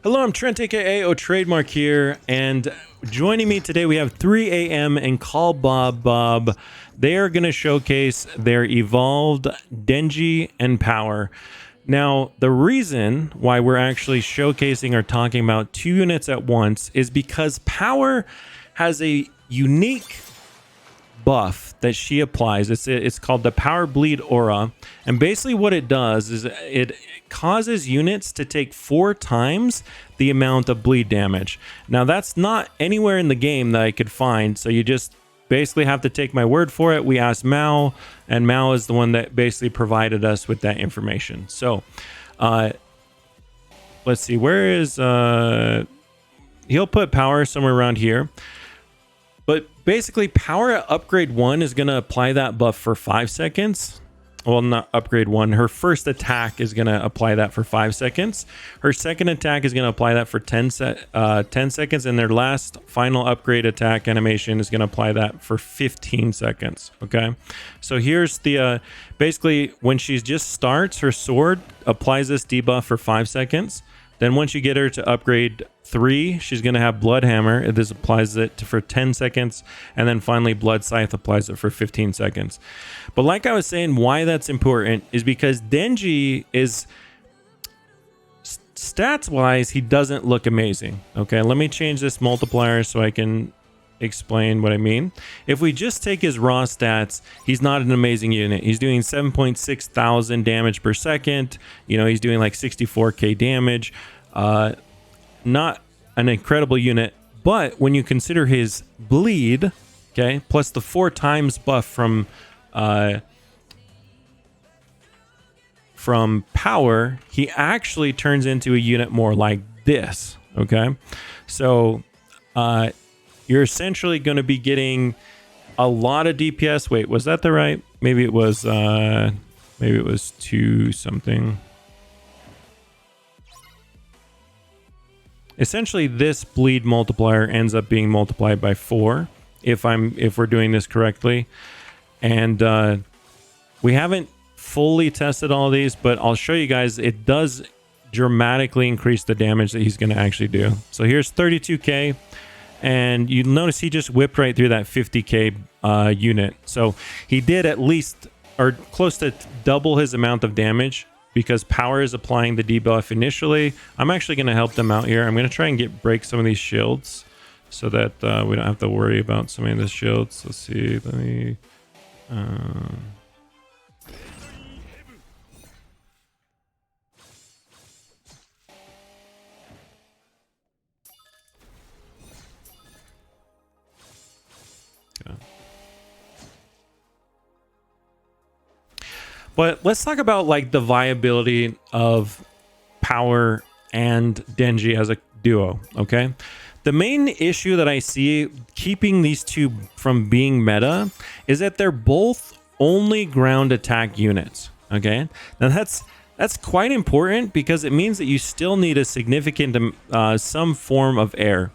Hello, I'm Trent, aka oTradeMark here, and joining me today we have 3 AM and Call Bob. They are going to showcase their evolved Denji and Power. Now, the reason why we're actually showcasing or talking about two units at once is because Power has a unique buff that she applies. It's called the Power Bleed Aura, and basically what it does is it causes units to take 4 times the amount of bleed damage. Now that's not anywhere in the game that I could find, so you just basically have to take my word for it. We asked Mao, and Mao is the one that basically provided us with that information. So let's see, where is he'll put Power somewhere around here. But basically, Power at upgrade 1 is going to apply that buff for 5 seconds. Well, not upgrade 1. Her first attack is going to apply that for 5 seconds. Her second attack is going to apply that for 10 seconds. And their last final upgrade attack animation is going to apply that for 15 seconds. Okay. So here's the basically when she just starts, her sword applies this debuff for 5 seconds. Then once you get her to upgrade 3, she's going to have Blood Hammer. This applies it for 10 seconds. And then finally, Blood Scythe applies it for 15 seconds. But like I was saying, why that's important is because Denji is, stats-wise, he doesn't look amazing. Okay, let me change this multiplier so I can explain what I mean. If we just take his raw stats, he's not an amazing unit. He's doing 7.6 thousand damage per second. You know, he's doing like 64k damage. Not an incredible unit, but when you consider his bleed, okay, plus the 4 times buff from Power, he actually turns into a unit more like this. Okay, so you're essentially going to be getting a lot of DPS. Wait, was that the right? Maybe it was 2 something. Essentially, this bleed multiplier ends up being multiplied by 4 if we're doing this correctly. And we haven't fully tested all of these, but I'll show you guys. It does dramatically increase the damage that he's going to actually do. So here's 32k, and you notice he just whipped right through that 50k unit. So he did at least or close to double his amount of damage, because Power is applying the debuff initially. I'm actually going to help them out here. I'm going to try and break some of these shields so that we don't have to worry about some of the shields. Let's see. Let me... Okay. But let's talk about like the viability of Power and Denji as a duo, okay? The main issue that I see keeping these two from being meta is that they're both only ground attack units, okay? Now that's quite important because it means that you still need a significant some form of air.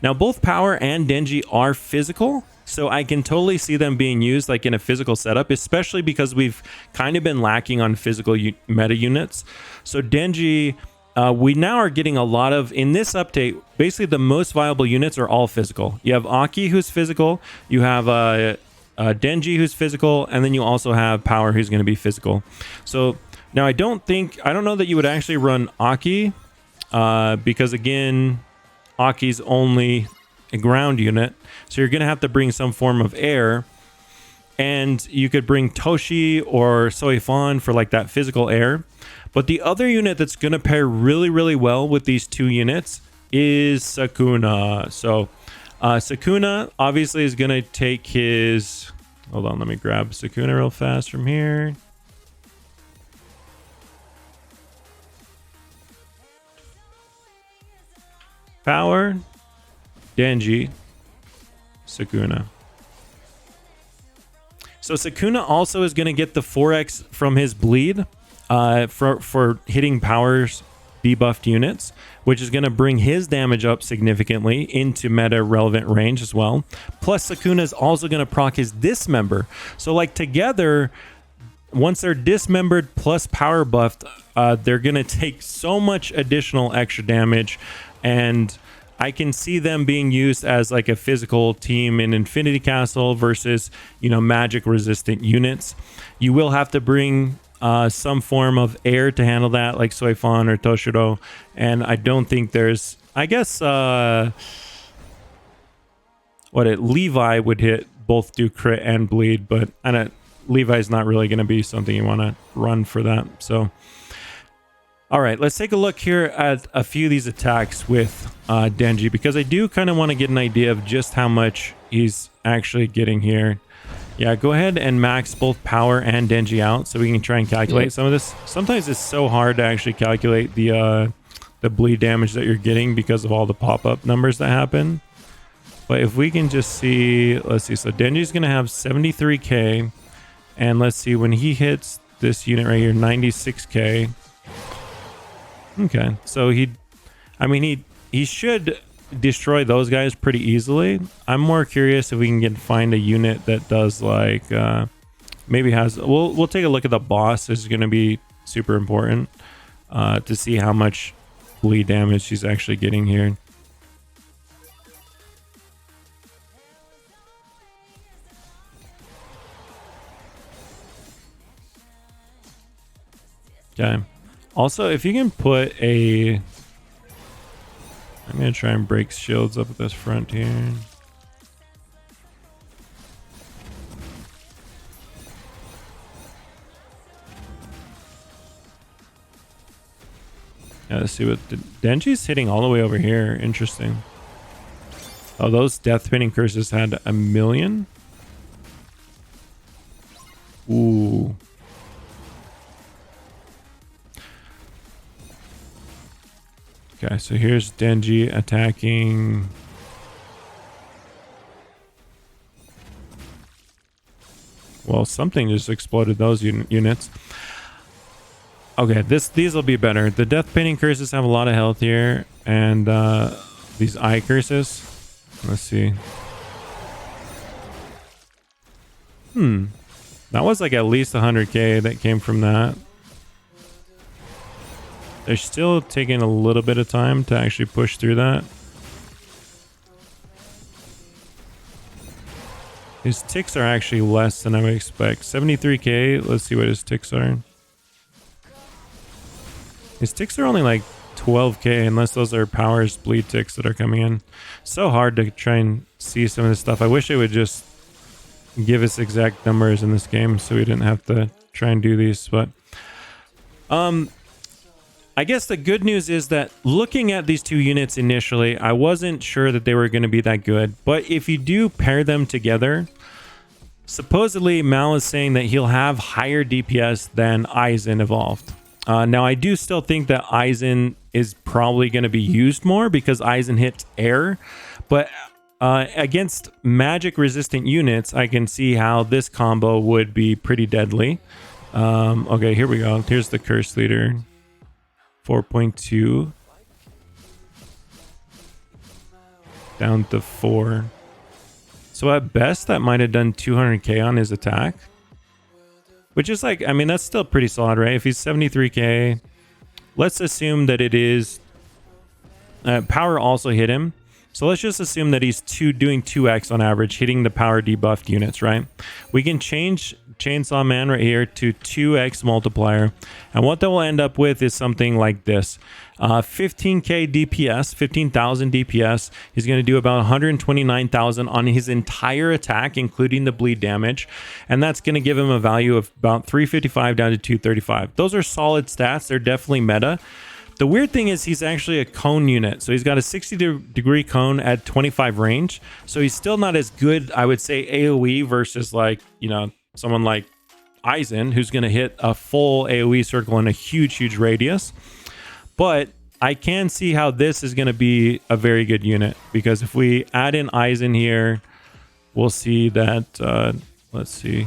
Now both Power and Denji are physical, so I can totally see them being used like in a physical setup, especially because we've kind of been lacking on physical meta units. So Denji, we now are getting a lot of, in this update, basically the most viable units are all physical. You have Aki, who's physical, you have Denji, who's physical, and then you also have Power, who's going to be physical. So now I don't know that you would actually run Aki, because again, Aki's only a ground unit, so you're going to have to bring some form of air, and you could bring Toshi or Soifan for like that physical air. But the other unit that's going to pair really, really well with these two units is Sukuna. So Sukuna obviously is going to take his... Hold on, let me grab Sukuna real fast from here. Power, Denji, Sukuna. So Sukuna also is going to get the 4x from his bleed for hitting Power's debuffed units, which is going to bring his damage up significantly into meta relevant range as well. Plus Sukuna is also going to proc his Dismember. So like together, once they're dismembered plus power buffed, they're going to take so much additional extra damage, and I can see them being used as like a physical team in Infinity Castle versus, you know, magic resistant units. You will have to bring some form of air to handle that, like Soifan or Toshiro, and I don't think there's, I guess, Levi would hit both do crit and bleed, but Levi's not really going to be something you want to run for that. So all right, let's take a look here at a few of these attacks with Denji, because I do kind of want to get an idea of just how much he's actually getting here. Yeah, go ahead and max both power and Denji out so we can try and calculate some of this. Sometimes it's so hard to actually calculate the bleed damage that you're getting because of all the pop-up numbers that happen. But if we can just see, let's see, so Denji's going to have 73k, and let's see, when he hits this unit right here, 96k. Okay, so he should destroy those guys pretty easily. I'm more curious if we can find a unit that does like maybe has. We'll take a look at the boss. This is going to be super important to see how much bleed damage she's actually getting here. Okay. Also, if you can put a... I'm going to try and break shields up at this front here. Yeah, let's see what... Denji's hitting all the way over here. Interesting. Oh, those death pinning curses had 1 million? Ooh. Okay, so here's Denji attacking. Well, something just exploded those units. Okay, these will be better. The death painting curses have a lot of health here, and these eye curses. Let's see. That was like at least 100k that came from that. They're still taking a little bit of time to actually push through that. His ticks are actually less than I would expect. 73k. Let's see what his ticks are. His ticks are only like 12k, unless those are powers bleed ticks that are coming in. So hard to try and see some of this stuff. I wish it would just give us exact numbers in this game so we didn't have to try and do these. But I guess the good news is that looking at these two units initially, I wasn't sure that they were going to be that good. But if you do pair them together, supposedly Mal is saying that he'll have higher DPS than Aizen evolved. Now, I do still think that Aizen is probably going to be used more because Aizen hits air. But against magic resistant units, I can see how this combo would be pretty deadly. Okay, here we go. Here's the curse leader. 4.2 down to 4. So at best that might have done 200k on his attack, which is like, I mean, that's still pretty solid, right? If he's 73k, let's assume that it is power also hit him. So let's just assume that he's doing 2x on average, hitting the power debuffed units, right? We can change Chainsaw Man right here to 2x multiplier, and what that will end up with is something like this. 15k DPS, 15,000 DPS. He's going to do about 129,000 on his entire attack, including the bleed damage, and that's going to give him a value of about 355 down to 235. Those are solid stats. They're definitely meta. The weird thing is he's actually a cone unit. So he's got a 60-degree cone at 25 range. So he's still not as good, I would say, AoE versus like, you know, someone like Aizen, who's going to hit a full AoE circle in a huge, huge radius. But I can see how this is going to be a very good unit, because if we add in Aizen here, we'll see that, let's see.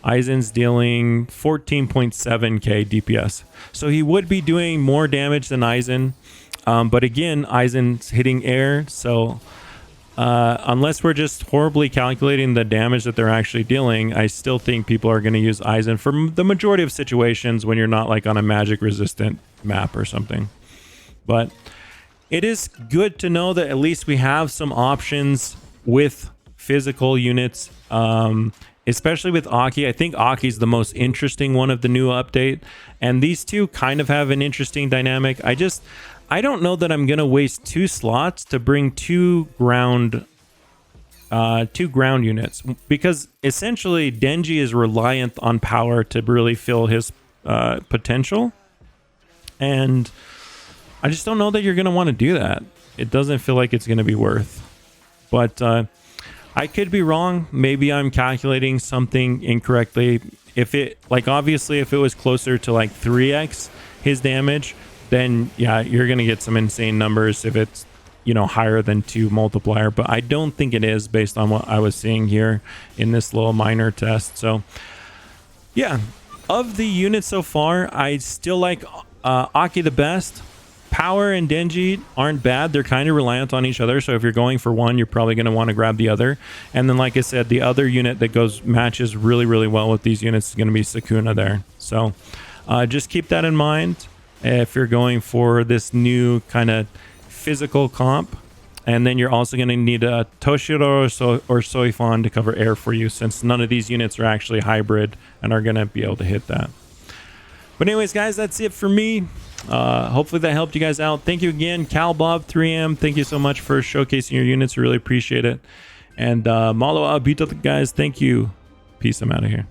Aizen's dealing 14.7k DPS. So he would be doing more damage than Aizen. But again, Aizen's hitting air. So unless we're just horribly calculating the damage that they're actually dealing, I still think people are going to use Aizen for the majority of situations when you're not like on a magic resistant map or something. But it is good to know that at least we have some options with physical units, especially with Aki. I think Aki is the most interesting one of the new update, and these two kind of have an interesting dynamic. I don't know that I'm gonna waste 2 slots to bring two ground units, because essentially Denji is reliant on power to really fill his potential, and I just don't know that you're gonna want to do that. It doesn't feel like it's gonna be worth. But I could be wrong. Maybe I'm calculating something incorrectly. If it, like, obviously if it was closer to like 3x his damage, then yeah, you're gonna get some insane numbers if it's, you know, higher than 2 multiplier. But I don't think it is, based on what I was seeing here in this little minor test. So yeah, of the units so far, I still like Aki the best. Power and Denji aren't bad. They're kind of reliant on each other, so if you're going for one, you're probably going to want to grab the other. And then, like I said, the other unit that matches really, really well with these units is going to be Sukuna there. So just keep that in mind if you're going for this new kind of physical comp. And then you're also going to need a Toshiro or Soifon to cover air for you, since none of these units are actually hybrid and are going to be able to hit that. But anyways, guys, that's it for me. Hopefully that helped you guys out. Thank you again, CalBob3M. Thank you so much for showcasing your units. I really appreciate it. And Malo Abito, guys. Thank you. Peace. I'm out of here.